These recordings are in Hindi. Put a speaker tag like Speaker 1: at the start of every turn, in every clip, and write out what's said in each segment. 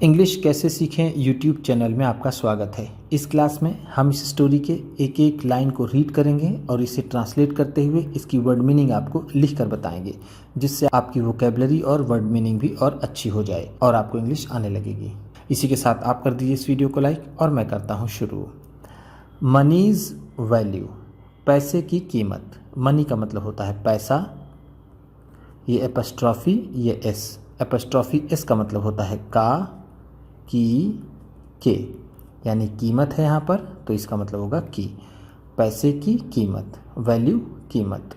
Speaker 1: इंग्लिश कैसे सीखें यूट्यूब चैनल में आपका स्वागत है। इस क्लास में हम इस स्टोरी के एक एक लाइन को रीड करेंगे और इसे ट्रांसलेट करते हुए इसकी वर्ड मीनिंग आपको लिख कर बताएंगे, जिससे आपकी वोकेबलरी और वर्ड मीनिंग भी और अच्छी हो जाए और आपको इंग्लिश आने लगेगी। इसी के साथ आप कर दीजिए इस वीडियो को लाइक और मैं करता हूँ शुरू। मनीज वैल्यू, पैसे की कीमत। मनी का मतलब होता है पैसा, ये एपस्ट्रॉफी, ये एस। एपस्ट्रॉफी एस का मतलब होता है का, की, के, यानी कीमत है यहाँ पर, तो इसका मतलब होगा की। पैसे की कीमत, वैल्यू, कीमत।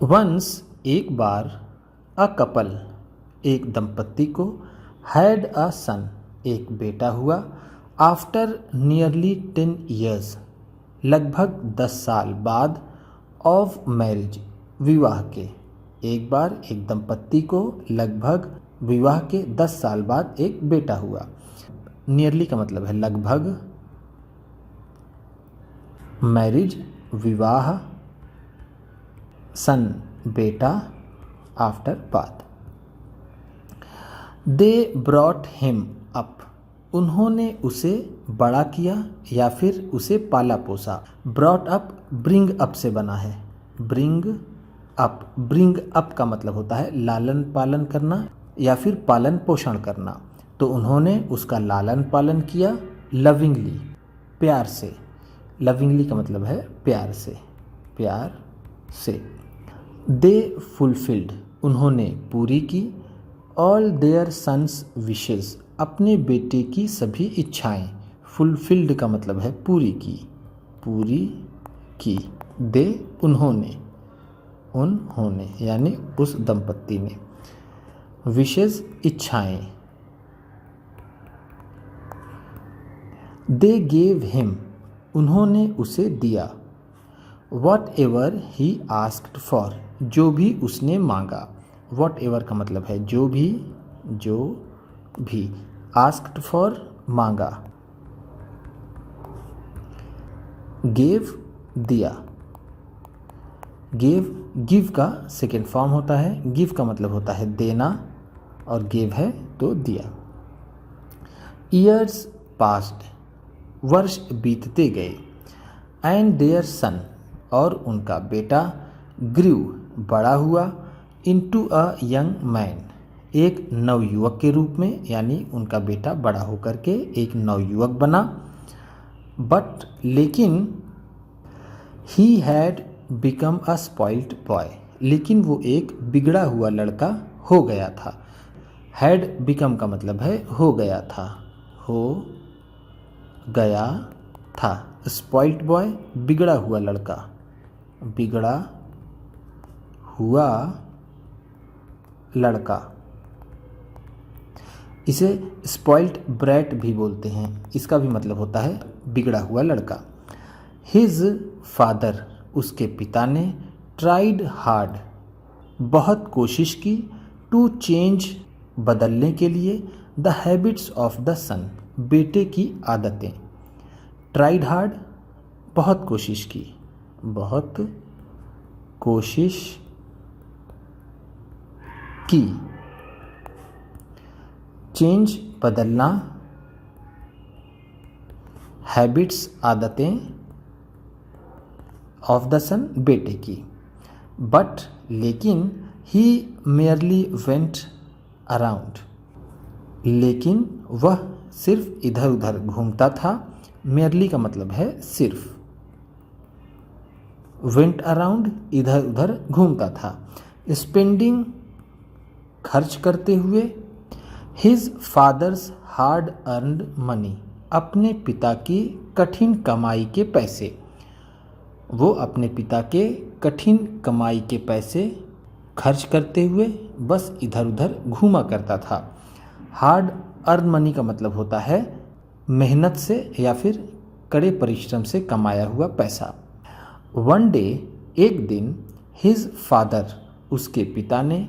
Speaker 1: वंस, एक बार, अ कपल, एक दंपत्ति को, हैड अ सन, एक बेटा हुआ, आफ्टर नियरली 10 years, लगभग 10 साल बाद, ऑफ मैरिज, विवाह के। एक बार एक दंपत्ति को लगभग विवाह के 10 साल बाद एक बेटा हुआ। नियरली का मतलब है लगभग, मैरिज विवाह, सन बेटा, आफ्टर बाद। दे ब्रॉट हिम अप, उन्होंने उसे बड़ा किया या फिर उसे पाला पोसा। ब्रॉट अप ब्रिंग अप से बना है। ब्रिंग अप, ब्रिंग अप का मतलब होता है लालन पालन करना या फिर पालन पोषण करना। तो उन्होंने उसका लालन पालन किया, लविंगली, प्यार से। लविंगली का मतलब है प्यार से, प्यार से। दे फुलफिल्ड, उन्होंने पूरी की, ऑल देयर सन्स विशेस, अपने बेटे की सभी इच्छाएं। फुलफिल्ड का मतलब है पूरी की, पूरी की। दे उन्होंने, उन्होंने यानी उस दंपत्ति ने। विशेष इच्छाएं। दे गेव हिम, उन्होंने उसे दिया, what ever he asked for, जो भी उसने मांगा। वॉट एवर का मतलब है जो भी, जो भी। आस्क्ड फॉर, मांगा। गेव, दिया। गेव, गिव का सेकेंड फॉर्म होता है। गिव का मतलब होता है देना और गिव है तो दिया। ईयर्स पास्ट, वर्ष बीतते गए। एंड देयर सन, और उनका बेटा, ग्रू, बड़ा हुआ, इनटू अ यंग मैन, एक नवयुवक के रूप में, यानी उनका बेटा बड़ा होकर के एक नवयुवक बना। बट लेकिन, he had become a spoiled boy, लेकिन वो एक बिगड़ा हुआ लड़का हो गया था। हैड बिकम का मतलब है हो गया था, हो गया था। स्पॉइल्ड बॉय, बिगड़ा हुआ लड़का, बिगड़ा हुआ लड़का। इसे स्पॉइल्ड ब्रैट भी बोलते हैं, इसका भी मतलब होता है बिगड़ा हुआ लड़का। हिज फादर, उसके पिता ने, ट्राइड हार्ड, बहुत कोशिश की, टू चेंज, बदलने के लिए, द हैबिट्स ऑफ द सन, बेटे की आदतें। ट्राइड हार्ड, बहुत कोशिश की, बहुत कोशिश की। चेंज, बदलना, हैबिट्स, आदतें, ऑफ द सन, बेटे की। बट लेकिन, ही मेयरली वेंट अराउंड, लेकिन वह सिर्फ इधर उधर घूमता था। मेयरली का मतलब है सिर्फ, वेंट अराउंड, इधर उधर घूमता था। स्पेंडिंग, खर्च करते हुए। His father's hard earned money, अपने पिता की कठिन कमाई के पैसे। वो अपने पिता के कठिन कमाई के पैसे खर्च करते हुए बस इधर उधर घूमा करता था। हार्ड अर्न मनी का मतलब होता है मेहनत से या फिर कड़े परिश्रम से कमाया हुआ पैसा। वन डे, एक दिन, हिज फादर, उसके पिता ने,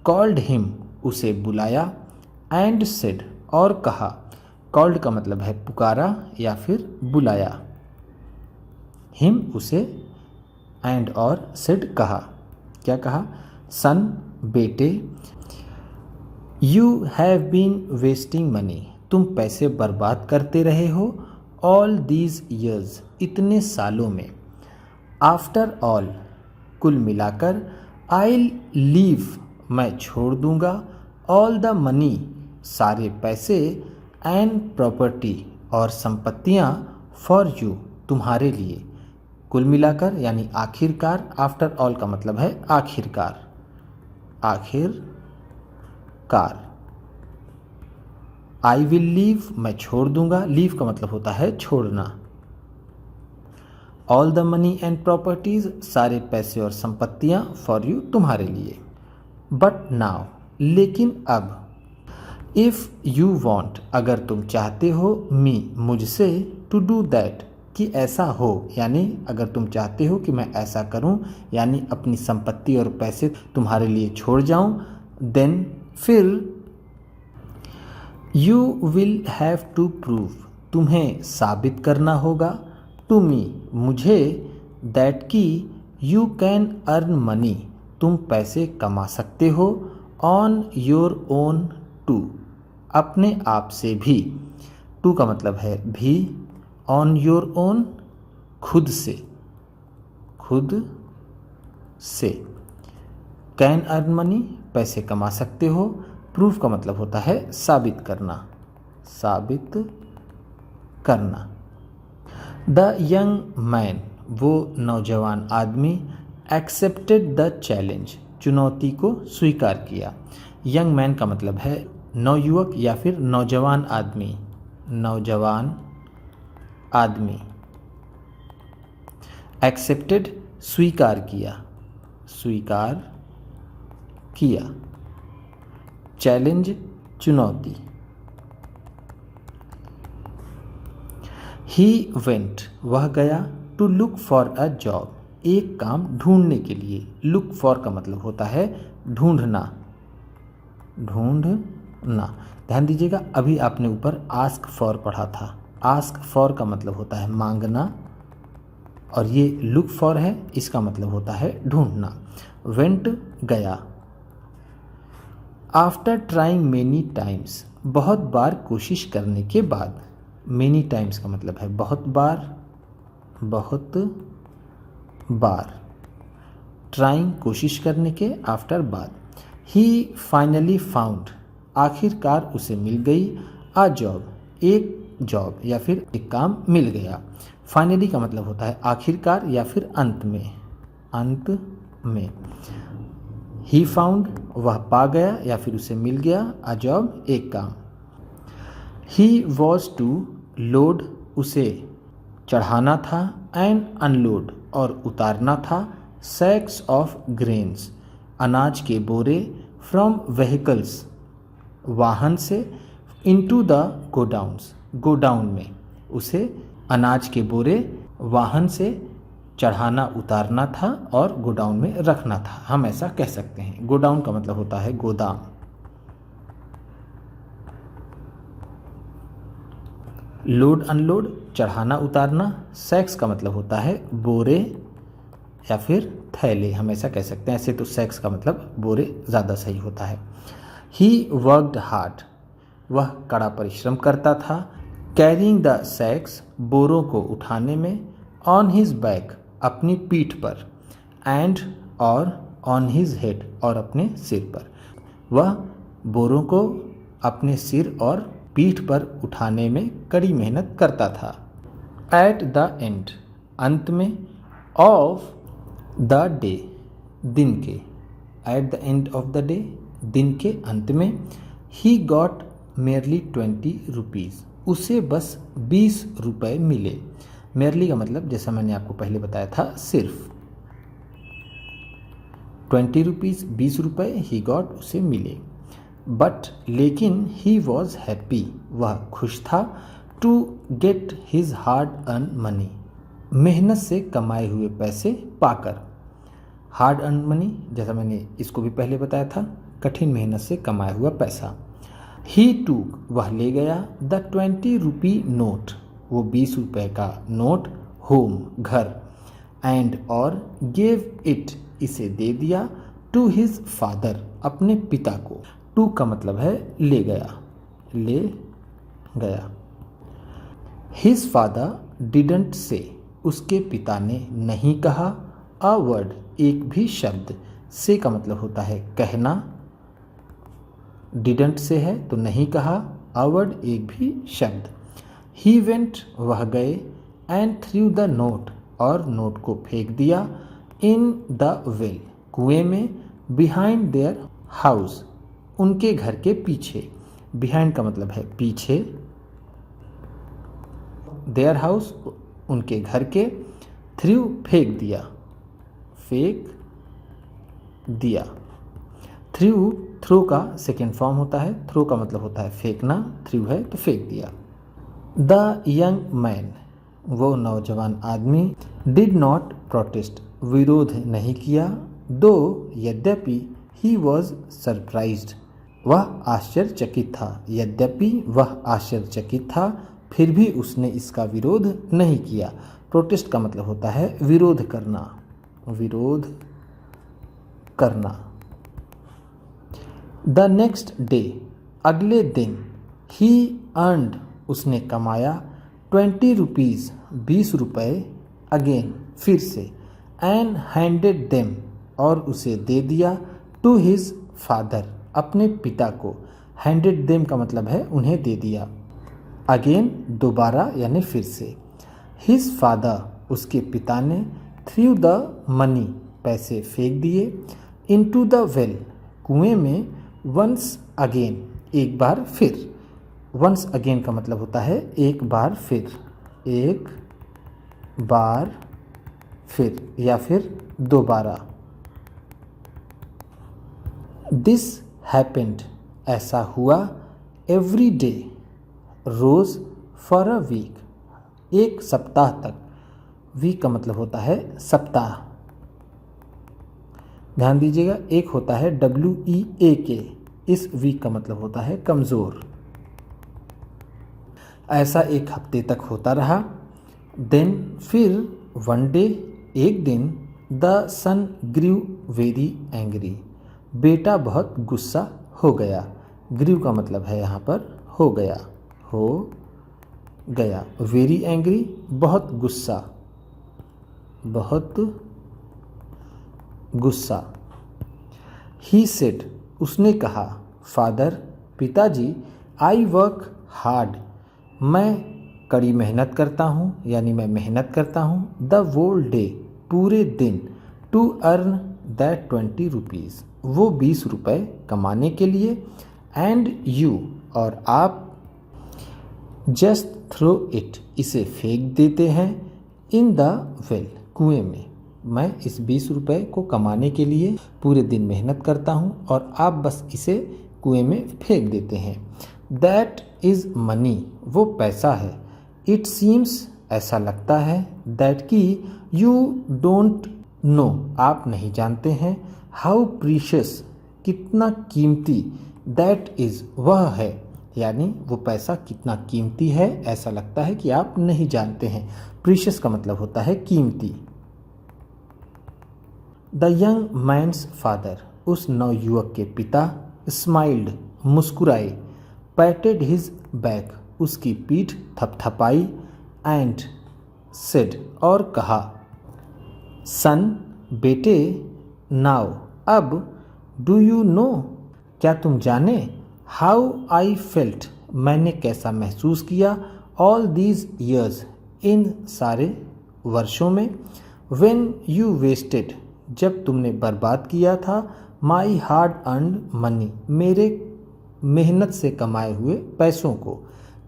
Speaker 1: कॉल्ड हिम, उसे बुलाया, एंड सेड, और कहा। कॉल्ड का मतलब है पुकारा या फिर बुलाया। हिम, उसे, एंड और सेड, कहा। क्या कहा? सन, बेटे, you have been wasting money, तुम पैसे बर्बाद करते रहे हो, ऑल दीज ईयर्स, इतने सालों में। आफ्टर ऑल, कुल मिलाकर, आई लीव, मैं छोड़ दूंगा, ऑल द मनी, सारे पैसे, एंड प्रॉपर्टी, और संपत्तियां, फॉर यू, तुम्हारे लिए। कुल मिलाकर यानी आखिरकार, आफ्टर ऑल का मतलब है आखिरकार, आखिरकार। आई विल लीव, मैं छोड़ दूंगा, लीव का मतलब होता है छोड़ना। All the money and properties, सारे पैसे और संपत्तियां, फॉर यू, तुम्हारे लिए। बट नाउ, लेकिन अब, इफ़ यू वॉन्ट, अगर तुम चाहते हो, मी, मुझसे, टू डू दैट, कि ऐसा हो, यानी अगर तुम चाहते हो कि मैं ऐसा करूं, यानी अपनी संपत्ति और पैसे तुम्हारे लिए छोड़ जाऊं, देन, फिर, you will have to prove, तुम्हें साबित करना होगा, टू मी, मुझे, दैट की, यू कैन अर्न मनी, तुम पैसे कमा सकते हो, ऑन योर ओन टू, अपने आप से भी। टू का मतलब है भी, ऑन योर ओन, खुद से, खुद से। कैन अर्न मनी, पैसे कमा सकते हो, प्रूफ का मतलब होता है साबित करना, साबित करना। द यंग मैन, वो नौजवान आदमी, एक्सेप्टेड द चैलेंज, चुनौती को स्वीकार किया। यंग मैन का मतलब है नवयुवक या फिर नौजवान आदमी, नौजवान आदमी। एक्सेप्टेड, स्वीकार किया, स्वीकार किया। चैलेंज, चुनौती। ही वेंट, वह गया, to look for a job, एक काम ढूंढने के लिए। लुक फॉर का मतलब होता है ढूंढना, ढूंढना। ध्यान दीजिएगा, अभी आपने ऊपर आस्क फॉर पढ़ा था। आस्क फॉर का मतलब होता है मांगना, और ये लुक फॉर है, इसका मतलब होता है ढूंढना। वेंट, गया। आफ्टर ट्राइंग मेनी टाइम्स, बहुत बार कोशिश करने के बाद। मेनी टाइम्स का मतलब है बहुत बार, बहुत बार। ट्राइंग, कोशिश करने के, आफ्टर, बाद। ही फाइनली फाउंड, आखिरकार उसे मिल गई, अ जॉब, एक जॉब या फिर एक काम मिल गया। फाइनली का मतलब होता है आखिरकार या फिर अंत में, अंत में। ही फाउंड, वह पा गया या फिर उसे मिल गया, अ जॉब, एक काम। ही वॉज टू लोड, उसे चढ़ाना था, एंड अनलोड, और उतारना था, सैक्स ऑफ ग्रेन्स, अनाज के बोरे, फ्रॉम व्हीकल्स, वाहन से, इनटू द गोडाउन्स, गोडाउन में। उसे अनाज के बोरे वाहन से चढ़ाना उतारना था और गोडाउन में रखना था, हम ऐसा कह सकते हैं। गोडाउन का मतलब होता है गोदाम। लोड अनलोड, चढ़ाना उतारना। सैक्स का मतलब होता है बोरे या फिर थैले, हम ऐसा कह सकते हैं। ऐसे तो सैक्स का मतलब बोरे ज़्यादा सही होता है। ही वर्कड हार्ड, वह कड़ा परिश्रम करता था। कैरिंग द सैक्स, बोरों को उठाने में। ऑन हिज बैक, अपनी पीठ पर। एंड, और, ऑन हिज हेड, और अपने सिर पर। वह बोरों को अपने सिर और पीठ पर उठाने में कड़ी मेहनत करता था। एट द एंड, अंत में। ऑफ द डे, दिन के। At the end of the day, दिन के अंत में। ही गॉट मेयरली 20 रुपीज़, उसे बस 20 रुपये मिले। मेयरली का मतलब जैसा मैंने आपको पहले बताया था, सिर्फ। 20 रुपीज़, 20 रुपये, ही गॉट, उसे मिले। बट, लेकिन, ही वॉज हैप्पी, वह खुश था। To get his hard earn money, मेहनत से कमाए हुए पैसे पाकर। हार्ड अर्न मनी, जैसा मैंने इसको भी पहले बताया था, कठिन मेहनत से कमाया हुआ पैसा। ही टूक, वह ले गया। द 20 रुपी नोट, वो 20 रुपये का नोट। होम, घर। एंड, और। गेव इट, इसे दे दिया। टू हिज फादर, अपने पिता को। टूक का मतलब है ले गया, ले गया। हिज फादर डिडंट से, उसके पिता ने नहीं कहा, अ वर्ड, एक भी शब्द। से का मतलब होता है कहना, डिडंट से है तो नहीं कहा, अ वर्ड एक भी शब्द। ही वेंट, वह गए, एंड थ्रू द नोट, और नोट को फेंक दिया, इन द वेल, कुएं में, बिहाइंड देयर हाउस, उनके घर के पीछे। बिहाइंड का मतलब है पीछे, देयर हाउस उनके घर के, थ्रू फेंक दिया, फेंक दिया। थ्रू, थ्रो का सेकेंड फॉर्म होता है, थ्रो का मतलब होता है फेंकना, थ्रू है तो फेंक दिया। द यंग मैन, वो नौजवान आदमी, डिड नॉट प्रोटेस्ट, विरोध नहीं किया, दो, यद्यपि, ही वॉज सरप्राइज्ड, वह आश्चर्यचकित था, यद्यपि वह आश्चर्यचकित था, फिर भी उसने इसका विरोध नहीं किया। प्रोटेस्ट का मतलब होता है विरोध करना, विरोध करना। द नेक्स्ट डे, अगले दिन, ही अर्नड, उसने कमाया, 20 रुपीज़, 20 रुपये, अगेन, फिर से, एंड हैंडेड देम, और उसे दे दिया, टू हिज फादर, अपने पिता को। हैंडेड देम का मतलब है उन्हें दे दिया, अगेन दोबारा यानी फिर से। हिज फादर, उसके पिता ने, थ्रू द मनी, पैसे फेंक दिए, इनटू द वेल, कुएं में, वंस अगेन, एक बार फिर। वंस अगेन का मतलब होता है एक बार फिर, एक बार फिर या फिर दोबारा। दिस हैपेंड, ऐसा हुआ, एवरी डे, रोज़, फॉर अ वीक, एक सप्ताह तक। वीक का मतलब होता है सप्ताह। ध्यान दीजिएगा, एक होता है WEAK, इस वीक का मतलब होता है कमज़ोर। ऐसा एक हफ्ते तक होता रहा। देन, फिर, वन डे, एक दिन, the son grew very angry, बेटा बहुत गुस्सा हो गया। ग्रीव का मतलब है यहाँ पर हो गया, हो गया। वेरी एंग्री, बहुत गुस्सा, बहुत गुस्सा। ही सेड, उसने कहा, फादर, पिताजी, आई वर्क हार्ड, मैं कड़ी मेहनत करता हूँ, यानी मैं मेहनत करता हूँ, द वोल डे, पूरे दिन, टू अर्न दैट 20 रुपीज़, वो 20 रुपये कमाने के लिए, एंड यू, और आप, जस्ट थ्रो इट, इसे फेंक देते हैं, इन द वेल, कुएं में। मैं इस 20 रुपये को कमाने के लिए पूरे दिन मेहनत करता हूँ और आप बस इसे कुएं में फेंक देते हैं। दैट इज़ मनी, वो पैसा है। इट सीम्स, ऐसा लगता है, दैट कि, यू डोंट नो, आप नहीं जानते हैं, हाउ प्रीशियस, कितना कीमती, दैट इज़, वह है, यानी वो पैसा कितना कीमती है, ऐसा लगता है कि आप नहीं जानते हैं। प्रीशियस का मतलब होता है कीमती। द यंग मैन्स फादर, उस नवयुवक के पिता, स्माइल्ड, मुस्कुराए, पैटेड हिज बैक, उसकी पीठ थपथपाई, एंड सेड, और कहा, सन, बेटे, नाउ, अब, डू यू नो, क्या तुम जाने, हाउ आई फेल्ट, मैंने कैसा महसूस किया, ऑल दीज ईयर्स, इन सारे वर्षों में, व्हेन यू वेस्टेड, जब तुमने बर्बाद किया था, माई हार्ड अर्नड मनी, मेरे मेहनत से कमाए हुए पैसों को।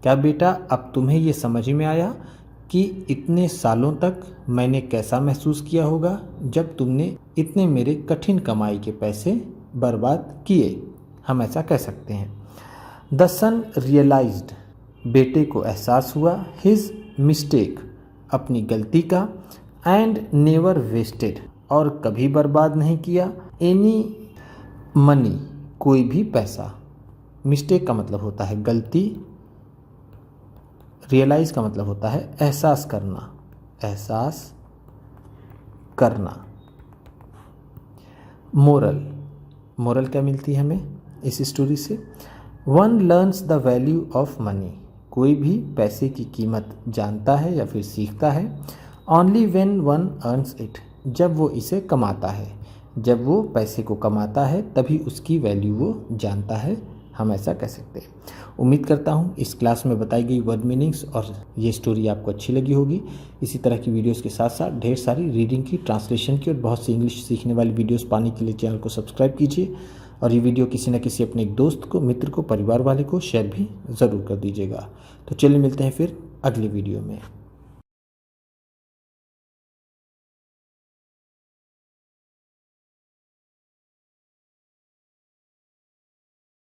Speaker 1: क्या बेटा अब तुम्हें ये समझ में आया कि इतने सालों तक मैंने कैसा महसूस किया होगा जब तुमने इतने मेरे कठिन कमाई के पैसे बर्बाद किए, हम ऐसा कह सकते हैं। द सन रियलाइज्ड, बेटे को एहसास हुआ, हिज मिस्टेक, अपनी गलती का, एंड नेवर वेस्टेड, और कभी बर्बाद नहीं किया, एनी मनी, कोई भी पैसा। मिस्टेक का मतलब होता है गलती, रियलाइज का मतलब होता है एहसास करना, एहसास करना। मोरल, मोरल क्या मिलती है हमें, इस स्टोरी से। One learns the value of money, कोई भी पैसे की कीमत जानता है या फिर सीखता है। Only when one earns it, जब वो इसे कमाता है, जब वो पैसे को कमाता है तभी उसकी वैल्यू वो जानता है, हम ऐसा कह सकते हैं। उम्मीद करता हूँ इस क्लास में बताई गई वर्ड मीनिंग्स और ये स्टोरी आपको अच्छी लगी होगी। इसी तरह की वीडियोस के साथ साथ ढेर सारी रीडिंग की, ट्रांसलेशन की और बहुत सी इंग्लिश सीखने वाली वीडियोस पाने के लिए चैनल को सब्सक्राइब कीजिए और ये वीडियो किसी न किसी अपने एक दोस्त को, मित्र को, परिवार वाले को शेयर भी ज़रूर कर दीजिएगा। तो चलिए मिलते हैं फिर अगले वीडियो में।